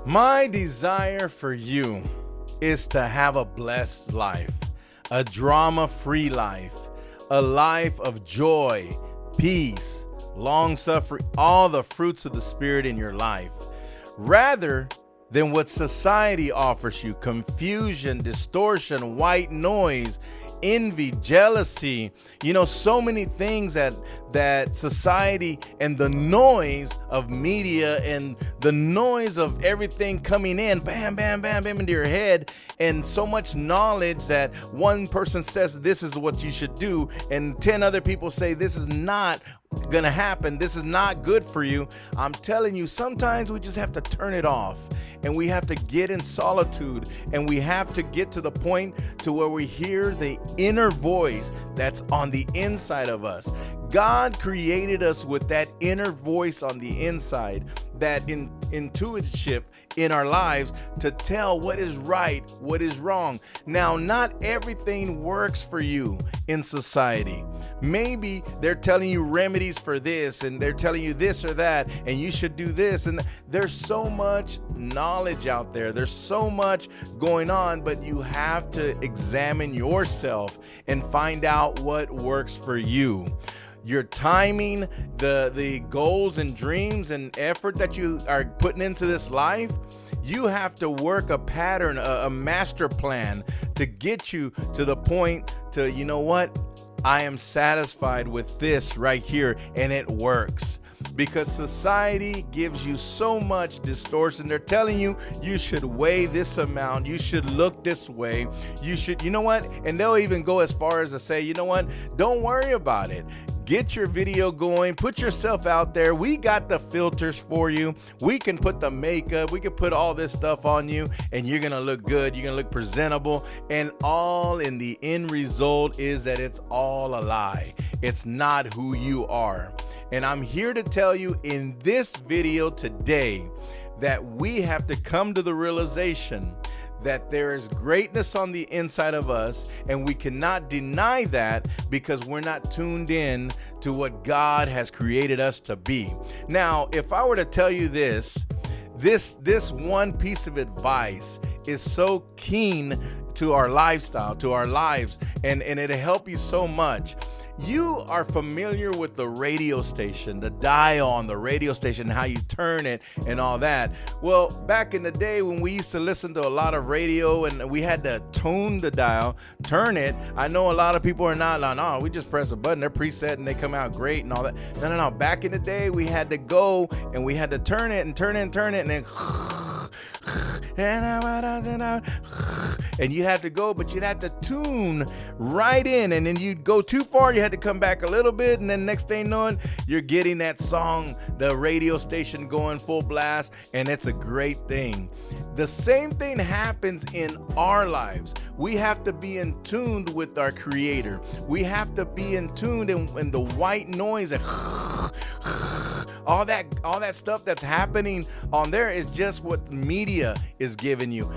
My desire for you is to have a blessed life, a drama-free life, a life of joy, peace, long-suffering, all the fruits of the Spirit in your life, rather than what society offers you: confusion, distortion, white noise, envy, jealousy, so many things that society and the noise of media and the noise of everything coming in, bam, bam, bam, bam, into your head, and so much knowledge that one person says this is what you should do, and 10 other people say this is not gonna happen, this is not good for you. I'm telling you, sometimes we just have to turn it off, and we have to get in solitude, and we have to get to the point to where we hear the inner voice that's on the inside of us. God created us with that inner voice on the inside, that intuitive in our lives to tell what is right, what is wrong. Now, not everything works for you in society. Maybe they're telling you remedies for this, and they're telling you this or that, and you should do this. And there's so much knowledge out there. There's so much going on, but you have to examine yourself and find out what works for you. Your timing, the goals and dreams and effort that you are putting into this life, you have to work a pattern, a master plan to get you to the point to, you know what? I am satisfied with this right here, and it works. Because society gives you so much distortion. They're telling you you should weigh this amount, you should look this way, you should, you know what? And they'll even go as far as to say, you know what? Don't worry about it. Get your video going, put yourself out there. We got the filters for you. We can put the makeup, we can put all this stuff on you, and you're gonna look good, you're gonna look presentable, and all in the end result is that it's all a lie. It's not who you are. And I'm here to tell you in this video today that we have to come to the realization that there is greatness on the inside of us, and we cannot deny that because we're not tuned in to what God has created us to be. Now, if I were to tell you this one piece of advice is so keen to our lifestyle, to our lives, and it'll help you so much. You are familiar with the radio station, the dial on the radio station, how you turn it and all that. Well, back in the day when we used to listen to a lot of radio and we had to tune the dial, turn it. I know a lot of people are not like, no, we just press a button, they're preset and they come out great and all that. No. Back in the day, we had to go and we had to turn it and turn it and then and you had to go, but you'd have to tune right in, and then you'd go too far, you had to come back a little bit, and then next thing knowing, you're getting that song, the radio station going full blast, and it's a great thing. The same thing happens in our lives. We have to be in tune with our Creator. We have to be in tune in the white noise and all that stuff that's happening on there is just what media is giving you.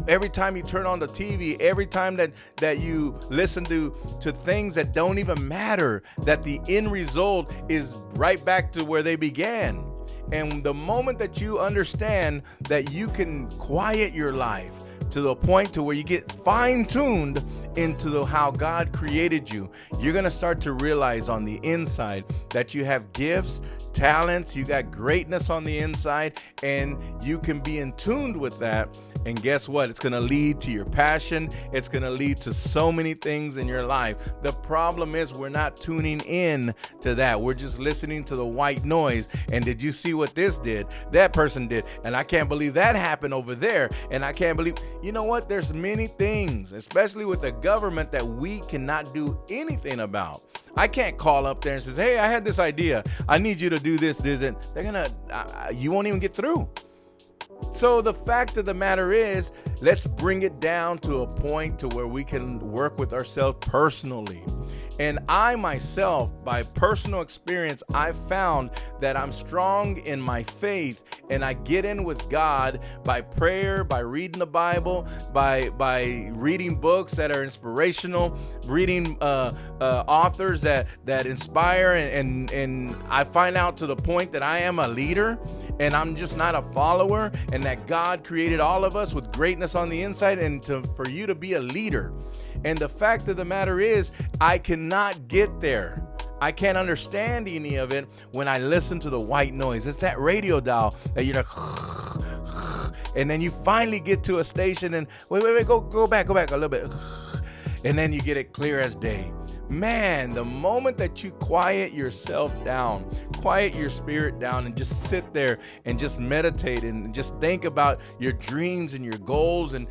Every time you turn on the TV, every time that you listen to things that don't even matter, that the end result is right back to where they began. And the moment that you understand that you can quiet your life to the point to where you get fine-tuned into how God created you, you're going to start to realize on the inside that you have gifts, talents, you got greatness on the inside, and you can be in tune with that. And guess what? It's going to lead to your passion. It's going to lead to so many things in your life. The problem is we're not tuning in to that. We're just listening to the white noise. And did you see what this did? That person did. And I can't believe that happened over there. And I can't believe, you know what? There's many things, especially with the government, that we cannot do anything about. I can't call up there and say, hey, I had this idea. I need you to do this, and they're going to, you won't even get through. So the fact of the matter is, let's bring it down to a point to where we can work with ourselves personally And I myself, by personal experience, I found that I'm strong in my faith, and I get in with God by prayer, by reading the Bible, by reading books that are inspirational, reading authors that inspire, and I find out to the point that I am a leader and I'm just not a follower, and that God created all of us with greatness on the inside, and for you to be a leader. And the fact of the matter is, I cannot get there. I can't understand any of it when I listen to the white noise. It's that radio dial that you're like, and then you finally get to a station and wait, go back a little bit. And then you get it clear as day. Man, the moment that you quiet yourself down, quiet your spirit down, and just sit there and just meditate and just think about your dreams and your goals and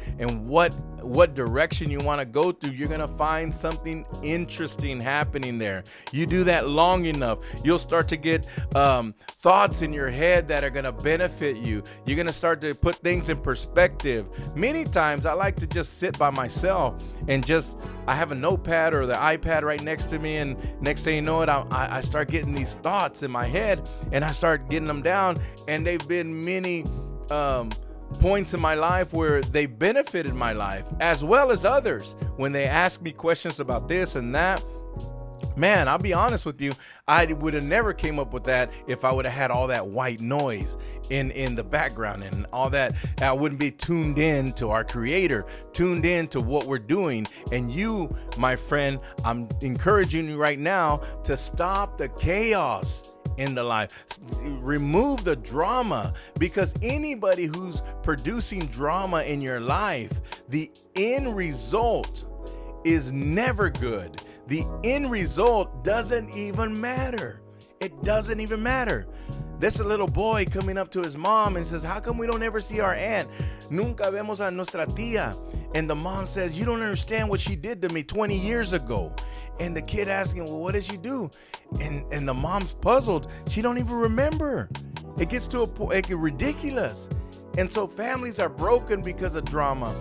what direction you want to go through, you're going to find something interesting happening there. You do that long enough, you'll start to get thoughts in your head that are going to benefit you. You're going to start to put things in perspective. Many times I like to just sit by myself and I have a notepad or the iPad right next to me, and next thing you know it, I start getting these thoughts in my head, and I start getting them down. And they've been many points in my life where they benefited my life as well as others when they ask me questions about this and that. Man, I'll be honest with you, I would have never came up with that if I would have had all that white noise in the background and all that. I wouldn't be tuned in to our Creator, tuned in to what we're doing. And you, my friend, I'm encouraging you right now to stop the chaos in the life. Remove the drama, because anybody who's producing drama in your life, the end result is never good. The end result doesn't even matter. It doesn't even matter. There's a little boy coming up to his mom and says, how come we don't ever see our aunt? Nunca vemos a nuestra tía. And the mom says, you don't understand what she did to me 20 years ago. And the kid asking, well, what did she do? And the mom's puzzled. She don't even remember. It gets to a point, it gets ridiculous. And so families are broken because of drama.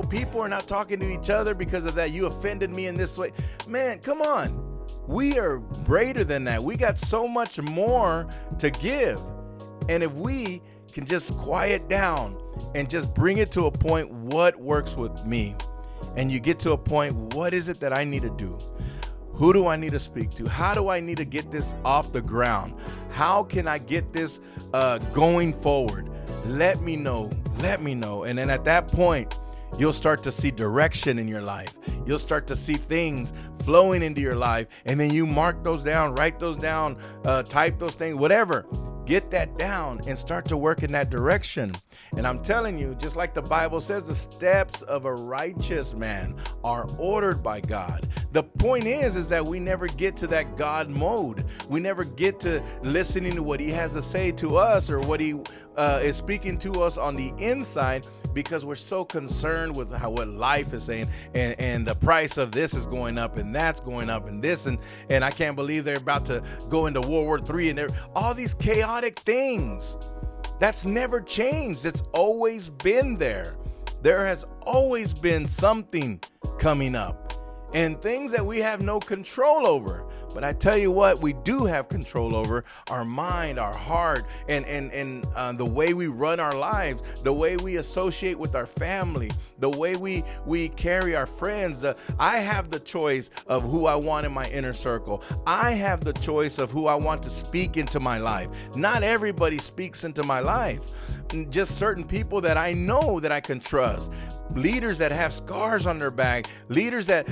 People are not talking to each other because of that. You offended me in this way. Man, come on. We are greater than that. We got so much more to give. And if we can just quiet down and just bring it to a point, what works with me? And you get to a point, what is it that I need to do? Who do I need to speak to? How do I need to get this off the ground? How can I get this going forward? Let me know. And then at that point, you'll start to see direction in your life. You'll start to see things flowing into your life. And then you mark those down, write those down, type those things, whatever. Get that down and start to work in that direction. And I'm telling you, just like the Bible says, the steps of a righteous man are ordered by God. The point is that we never get to that God mode. We never get to listening to what he has to say to us or what he is speaking to us on the inside, because we're so concerned with what life is saying, and the price of this is going up and that's going up and this and I can't believe they're about to go into World War III and all these chaotic things. That's never changed. It's always been there. There has always been something coming up and things that we have no control over. But I tell you what, we do have control over our mind, our heart, and the way we run our lives, the way we associate with our family, the way we carry our friends. I have the choice of who I want in my inner circle. I have the choice of who I want to speak into my life. Not everybody speaks into my life. Just certain people that I know that I can trust. Leaders that have scars on their back. Leaders that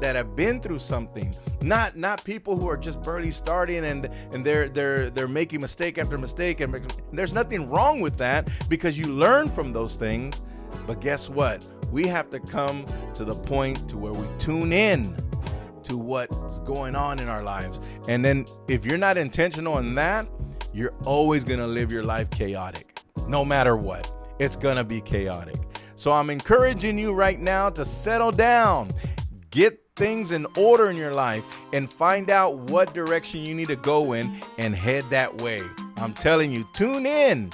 have been through something. Not people who are just barely starting and they're making mistake after mistake, and there's nothing wrong with that because you learn from those things. But guess what? We have to come to the point to where we tune in to what's going on in our lives. And then if you're not intentional in that, you're always going to live your life chaotic. No matter what, it's going to be chaotic. So I'm encouraging you right now to settle down, get things in order in your life, and find out what direction you need to go in and head that way. I'm telling you, tune in.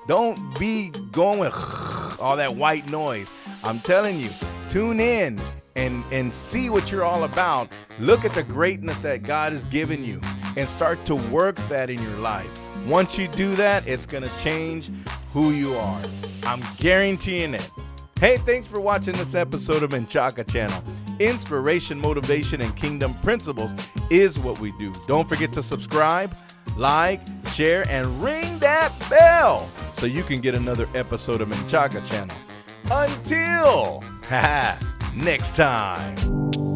Don't be going with all that white noise. I'm telling you, tune in and see what you're all about. Look at the greatness that God has given you and start to work that in your life. Once you do that, it's going to change who you are. I'm guaranteeing it. Hey, thanks for watching this episode of MenchacaChannel. Inspiration, motivation, and kingdom principles is what we do. Don't forget to subscribe, like, share, and ring that bell so you can get another episode of MenchacaChannel. Until next time.